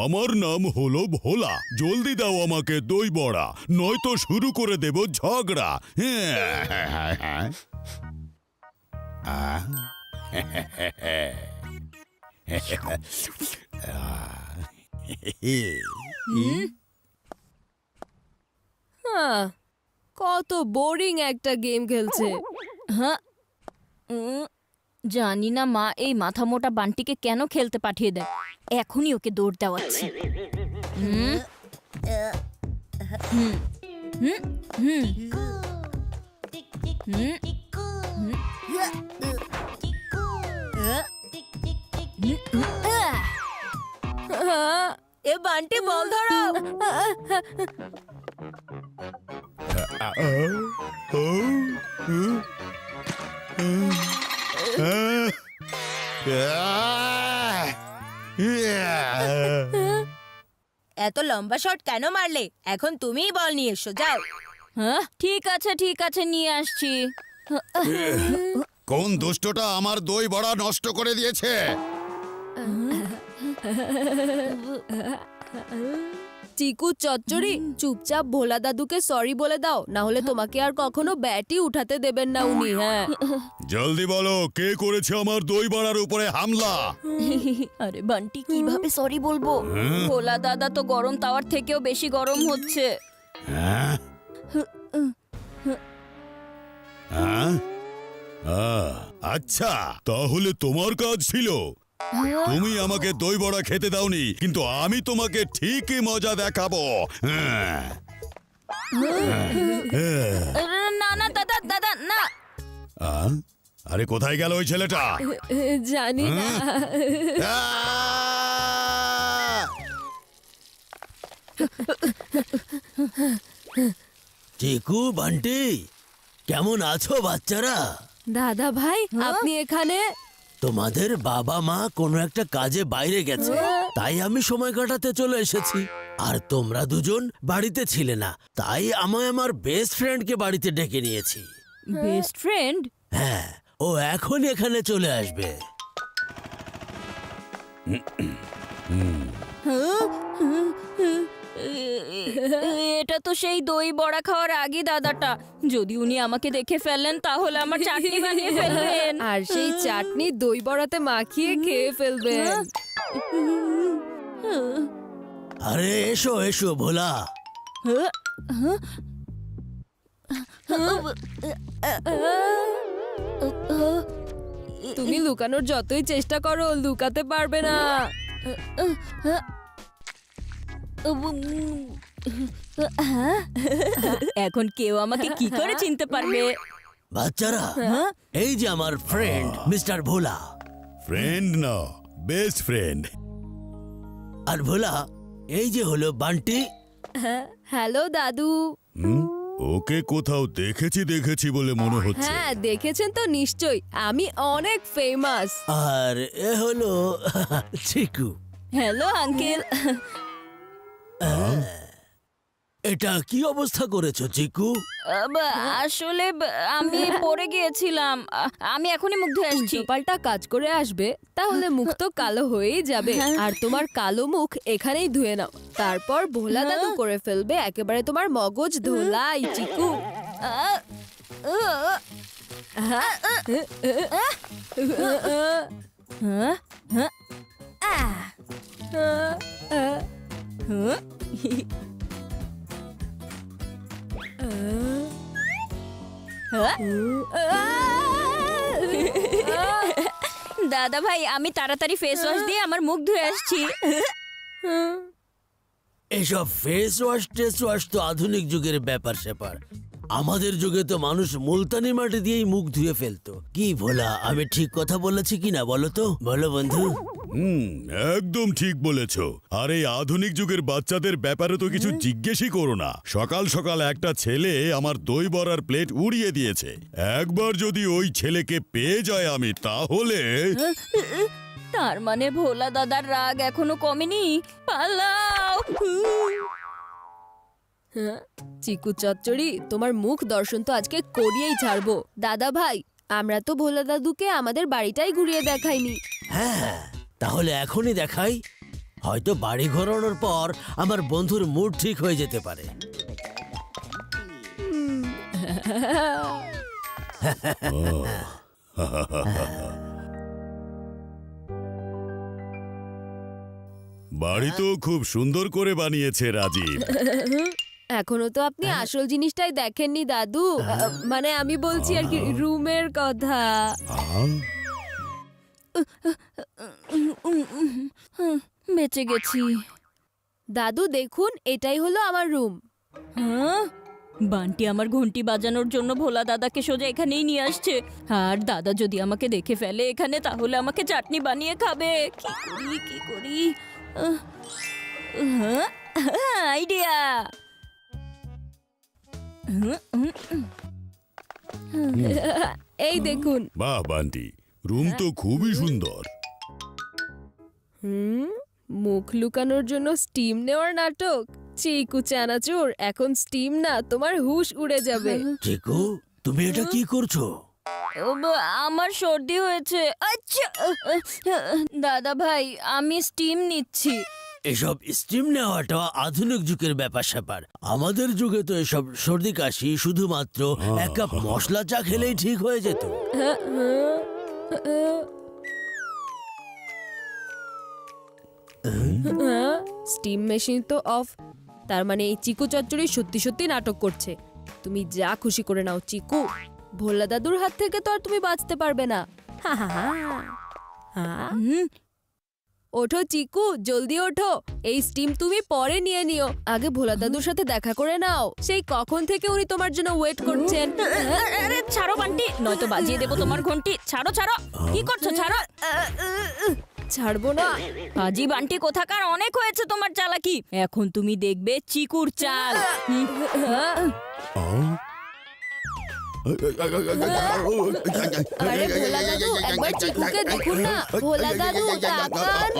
আমার নাম হলো ভোলা। জলদি দাও আমাকে দই বড়া, নয়তো শুরু করে দেব ঝগড়া। কত বোরিং একটা গেম খেলছে। হ্যাঁ, জানি না মা এই মাথা মোটা বান্টিকে কেন খেলতে পাঠিয়ে দেয়। এখনই ওকে দৌড় দেওয়াচ্ছি। এ বান্টি বল ধরো। এত লম্বা শট কেন মারলে? এখন তুমিই বল নিয়ে এসো, যাও। হ্যাঁ ঠিক আছে নিয়ে আসছি। কোন দুষ্টটা আমার দই বড়া নষ্ট করে দিয়েছে? চিকু চচ্চড়ি, চুপচাপ ভোলা দাদুকে সরি বলে দাও, না হলে তোমাকে আর কখনো ব্যাটই উঠাতে দেবেন না উনি। হ্যাঁ জলদি বলো, কে করেছে আমার দই বড়ার উপরে হামলা? আরে বান্টি কিভাবে সরি বলবো? ভোলা দাদা তো গরম তাওয়ার থেকেও বেশি গরম হচ্ছে। আচ্ছা, তাহলে তোমার কাজ ছিল। তুমি আমাকে দই বড়া খেতে দাওনি, কিন্তু আমি তোমাকে ঠিকই মজা দেখাবো। না না দাদা দাদা না। আরে কোথায় গেল ওই ছেলেটা? জানি না। চিকু, বান্টি, কেমন আছো বাচ্চারা? দাদা ভাই, আপনি এখানে? তোমাদের বাবা মা কোনো একটা কাজে বাইরে গেছে, তাই আমি সময় কাটাতে চলে এসেছি। আর তোমরা দুজন বাড়িতে ছিলে না, তাই আমি আমার বেস্ট ফ্রেন্ডকে বাড়িতে ডেকে নিয়েছি। Best friend? হ্যাঁ, ও এখন এখানে চলে আসবে। এটা তো সেই দই বড়া খাওয়ার আগে দাদাটা। যদি উনি আমাকে দেখে ফেলেন তাহলে আমার চাটনি বানিয়ে ফেলবেন, আর সেই চাটনি দই বড়াতে মাখিয়ে খেয়ে ফেলবেন। আরে এসো এসো ভোলা। তুমি লুকানোর যতই চেষ্টা করো, লুকাতে পারবে না। এখন কেউ আমাকে কি করে চিনতে পারবে? বাচ্চারা, এই যে আমার ফ্রেন্ড মিস্টার ভোলা। ফ্রেন্ড না, বেস্ট ফ্রেন্ড। আর ভোলা, এই যে হলো বান্টি। হ্যালো দাদু। ওকে কোথাও দেখেছি বলে মনে হচ্ছে। হ্যাঁ দেখেছেন তো নিশ্চয়ই, আমি অনেক ফেমাস। আর এ হলো চিকু। Hello uncle. এটা কি অবস্থা করেছো চিকু? আসলে আমি পড়ে গিয়েছিলাম। আমি এখনই মুখ ধুয়ে আসছি। পাল্টা কাজ করে আসবে, তাহলে মুখ তো কালো হয়েই যাবে। আর তোমার কালো মুখ এখানেই ধুয়ে নাও, তারপর ভোলা দাদু করে ফেলবে একেবারে তোমার মগজ ধোলাই। চিকু, দাদা ভাই, আমি তাড়াতাড়ি ফেস ওয়াশ দিয়ে আমার মুখ ধুয়ে আসছি। এসব ফেস ওয়াশ টেস ওয়াশ তো আধুনিক যুগের ব্যাপার স্যাপার। আমাদের যুগে তো মানুষ মুলতানি মাটি দিয়েই মুখ ধুয়ে ফেলতো। কি ভোলা, আমি ঠিক কথা বলেছি কিনা বলো তো? বলো বন্ধু। একদম ঠিক বলেছ। আর এই আধুনিক যুগের বাচ্চাদের ব্যাপারে তো কিছু জিজ্ঞেসই করো না। সকাল সকাল একটা ছেলে আমার দই বড়ার প্লেট উড়িয়ে দিয়েছে। একবার যদি ওই ছেলেকে পেয়ে যায় আমি, তাহলে তার মানে ভোলা দাদার রাগ এখনো কমেনি। পালাও। চিকু চচ্চড়ি, তোমার মুখ দর্শন তো আজকে করিয়েই ছাড়বো। দাদা ভাই, আমরা তো ভোলা দাদুকে আমাদের বাড়িটাই ঘুরিয়ে দেখাইনি। হ্যাঁ, তাহলে এখনই দেখাই। হয়তো বাড়ি ঘোরানোর পর আমার বন্ধুর মুড ঠিক হয়ে যেতে পারে। বাড়ি তো খুব সুন্দর করে বানিয়েছে রাজীব। এখনো তো আপনি আসল জিনিসটাই দেখেননি দাদু। মানে আমি বলছি আর কি, রুমের কথা। বেঁচে গেছি। দাদু দেখুন, এটাই হলো আমার রুম। হ্যাঁ, বান্টি আমার ঘন্টি বাজানোর জন্য ভোলা দাদাকে সোজা এখানেই নিয়ে আসছে। আর দাদা যদি আমাকে দেখে ফেলে এখানে, তাহলে আমাকে চাটনি বানিয়ে খাবে। কি করি? আইডিয়া। এই দেখুন। বাহ বান্টি, রুম তো খুবই সুন্দর। মুখ লুকানোর জন্য স্টিম নেওয়ার নাটক। চিকু চানাচুর, এখন স্টিম না, তোমার হুশ উড়ে যাবে। চিকু, তুমি এটা কি করছো? আমার সর্দি হয়েছে। আচ্ছা দাদা ভাই, আমি স্টিম নিচ্ছি। এসব স্টিম নেওয়াটা আধুনিক যুগের ব্যাপার স্যাপার। আমাদের যুগে তো এসব সর্দি কাশি শুধুমাত্র এক কাপ মশলা চা খেলেই ঠিক হয়ে যেত। স্টিম মেশিন তো অফ। তার মানে এই চিকু চচ্চড়ি সত্যি সত্যি নাটক করছে। তুমি যা খুশি করে নাও চিকু, ভোলা দাদুর হাত থেকে তো আর তুমি বাঁচতে পারবে না। ওঠো চিকু, জলদি ওঠো। এই স্টিম তুমি পরে নিয়ে নিও, আগে ভোলা দাদুর সাথে দেখা করে নাও। সেই কখন থেকে উনি তোমার জন্য ওয়েট করছেন। আরে ছাড়ো বান্টি, নয়তো বাজিয়ে দেবো তোমার ঘন্টি। ছাড়ো ছাড়ো, কি করছো? ছাড়ো। ছাড়বো না। হাজি বান্টি কোথাকার, অনেক হয়েছে তোমার চালাকি। এখন তুমি দেখবে চিকুর চাল। আরে ভোলা দাদু, একবার চিকুকে দেখুন না। ভোলা দাদু তাকান।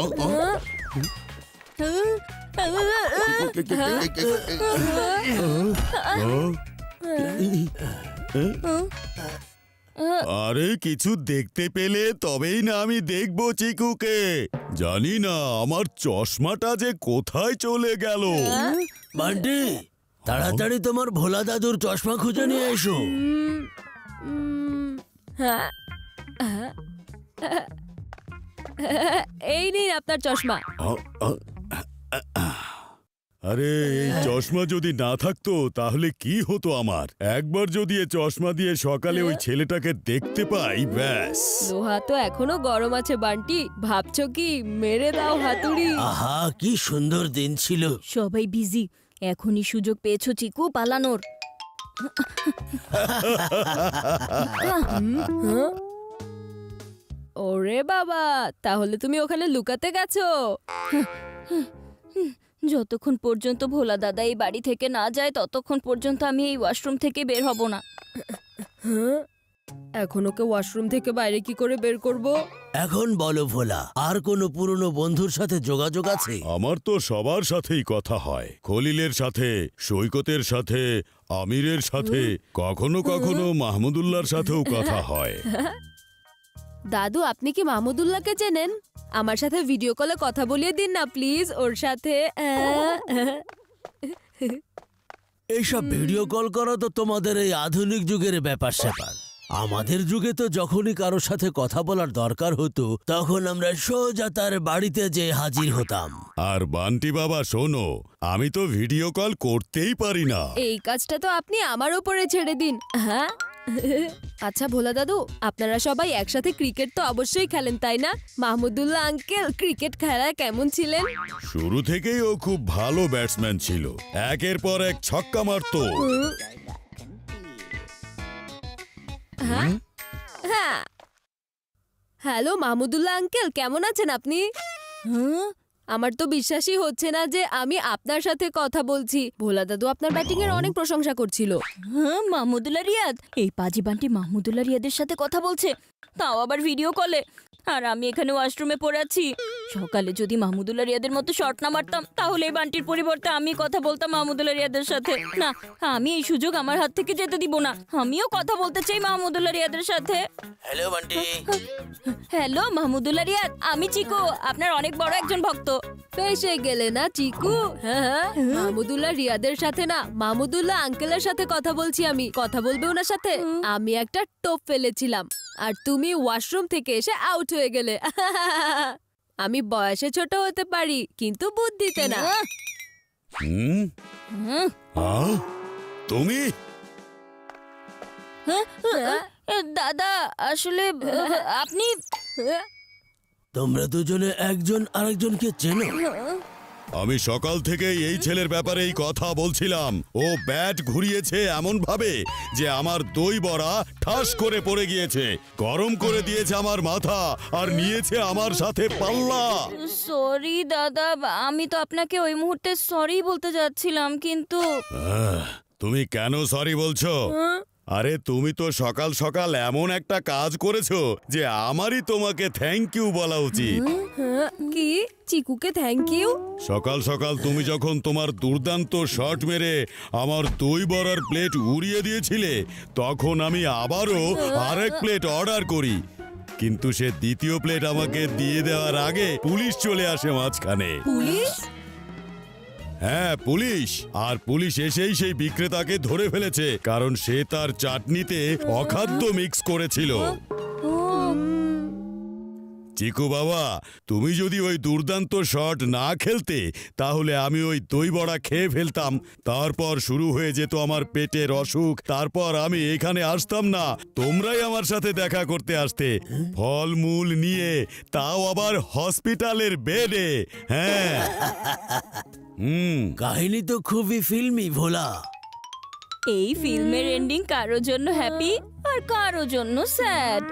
আরে কিছু দেখতে পেলে তবেই না আমি দেখবো চিকুকে। জানি না আমার চশমাটা যে কোথায় চলে গেল। বান্টি, তাড়াতাড়ি তোমার ভোলা দাদুর চশমা খুঁজে নিয়ে এসো। এই নিন আপনার চশমা। আরে এই চশমা যদি না থাকতো তাহলে কি হতো আমার? একবার যদি এই চশমা দিয়ে সকালে ওই ছেলেটাকে দেখতে পাই, ব্যাস। লোহা তো এখনো গরম আছে বান্টি। ভাবছো কি মেরে দাও হাতুড়ি? আহা, কি সুন্দর দিন ছিল। সবাই বিজি, এখনই সুযোগ পেয়েছো চিকু পালানোর। ওরে বাবা, তাহলে তুমি ওখানে লুকাতে গেছো? যতক্ষণ পর্যন্ত ভোলা দাদা এই বাড়ি থেকে না যায়, ততক্ষণ পর্যন্ত আমি এই ওয়াশরুম থেকে বের হব না। এখন ওকে ওয়াশরুম থেকে বাইরে কি করে বের করব? এখন বলো ভোলা, আর কোনো পুরনো বন্ধুর সাথে যোগাযোগ আছে? আমার তো সবার সাথেই কথা হয়। খলিলের সাথে, সৈকতের সাথে, আমিরের সাথে, কখনো কখনো মাহমুদুল্লাহর সাথেও কথা হয়। দাদু, আপনি কি মাহমুদুল্লাহকে চেনেন? আমার সাথে ভিডিও কলে কথা বলিয়ে দিন না প্লিজ ওর সাথে। এইসব ভিডিও কল করা তো তোমাদের এই আধুনিক যুগের ব্যাপার স্যাপার। আমাদের যুগে তো যখনই কারোর সাথে কথা বলার দরকার হতো, তখন আমরা সোজা তার বাড়িতে যেয়ে হাজির হতাম। আর বান্টি বাবা শোনো, আমি তো ভিডিও কল করতেই পারি না। এই কাজটা তো আপনি আমার উপরে ছেড়ে দিন। হ্যাঁ, আচ্ছা ভোলা দাদু, আপনারা সবাই একসাথে ক্রিকেট তো অবশ্যই খেলেন, তাই না? মাহমুদুল্লাহ আঙ্কেল ক্রিকেট খেলায় কেমন ছিলেন? শুরু থেকেই ও খুব ভালো ব্যাটসম্যান ছিল, একের পর এক ছক্কা মারতো। হ্যাঁ, হ্যালো মাহমুদুল্লাহ আঙ্কেল, কেমন আছেন আপনি? আমার তো বিশ্বাসই হচ্ছে না যে আমি আপনার সাথে কথা বলছি। ভোলা দাদু আপনার ব্যাটিং এর অনেক প্রশংসা করছিল। হ্যাঁ, মাহমুদুল্লাহ রিয়াদ, এই পাজি বান্টি মাহমুদুল্লাহ রিয়াদের সাথে কথা বলছে, তাও আবার ভিডিও কলে। আর আমি এখানে ওয়াশরুমে পড়ে আছি। সকালে যদি মাহমুদুল্লাহ রিয়াদের মতো শর্ট না মারতাম তাহলে এই বান্টির পরিবর্তে আমি কথা বলতাম মাহমুদুল্লাহ রিয়াদের সাথে। না, আমি এই সুযোগ আমার হাত থেকে যেতে দিব না। আমিও কথা বলতে চাই মাহমুদুল্লাহ রিয়াদের সাথে। হ্যালো বান্টি। হ্যালো মাহমুদুল্লাহ রিয়াদ, আমি চিকু, আপনার অনেক বড় একজন ভক্ত। ফেসে গেলে না চিকু? হ্যাঁ, মাহমুদুল্লাহ রিয়াদের সাথে না, মাহমুদুল্লাহ আঙ্কেলের সাথে কথা বলছি আমি। কথা বলবে ওনার সাথে? আমি একটা টোপ ফেলেছিলাম আর তুমি ওয়াশরুম থেকে এসে আউট হয়ে গেলে। আমি বয়সে ছোট হতে পারি কিন্তু বুদ্ধিতে না। হুম? হ্যাঁ? তুমি দাদা, আসলে আপনি তোমরা দুজনে একজন আরেকজনকে চেনো? আমি সকাল থেকে এই ছেলের ব্যাপারে এই কথা বলছিলাম। ও ব্যাট ঘুরিয়েছে এমন ভাবে যে আমার দই বড়া ঠাস করে পড়ে গিয়েছে, গরম করে দিয়েছে আমার মাথা আর নিয়েছে আমার সাথে পাল্লা। সরি দাদা, আমি তো আপনাকে ওই মুহূর্তে সরি বলতে যাচ্ছিলাম, কিন্তু তুমি কেন সরি বলছো? আরে তুমি তো সকাল সকাল এমন একটা কাজ করেছো যে আমারই তোমাকে থ্যাংক ইউ বলা উচিত। কি? চিকুকে থ্যাংক ইউ? সকাল সকাল তুমি যখন তোমার দুর্দান্ত শট মেরে আমার দই বড়ার প্লেট উড়িয়ে দিয়েছিলে, তখন আমি আবারও আরেক প্লেট অর্ডার করি, কিন্তু সে দ্বিতীয় প্লেট আমাকে দিয়ে দেওয়ার আগে পুলিশ চলে আসে মাঝখানে। পুলিশ? হ্যাঁ, পুলিশ। আর পুলিশ এসেই সেই বিক্রেতাকে ধরে ফেলেছে, কারণ সে তার চাটনিতে অখাদ্য মিক্স করেছিল। চিকু বাবা, তুমি যদি ওই দুর্দান্ত শট না খেলতে তাহলে আমি ওই দই বড়া খেয়ে ফেলতাম, তারপর শুরু হয়ে যেত আমার পেটের অসুখ, তারপর আমি এখানে আসতাম না, তোমরাই আমার সাথে দেখা করতে আসতে, ফলমূল নিয়ে, তাও আবার হসপিটালের বেডে। হ্যাঁ। কাহিনী তো খুবই ফিল্মি ভোলা। এই ফিল্মের এন্ডিং কারোর জন্য হ্যাপি আর কারোর জন্য স্যাড।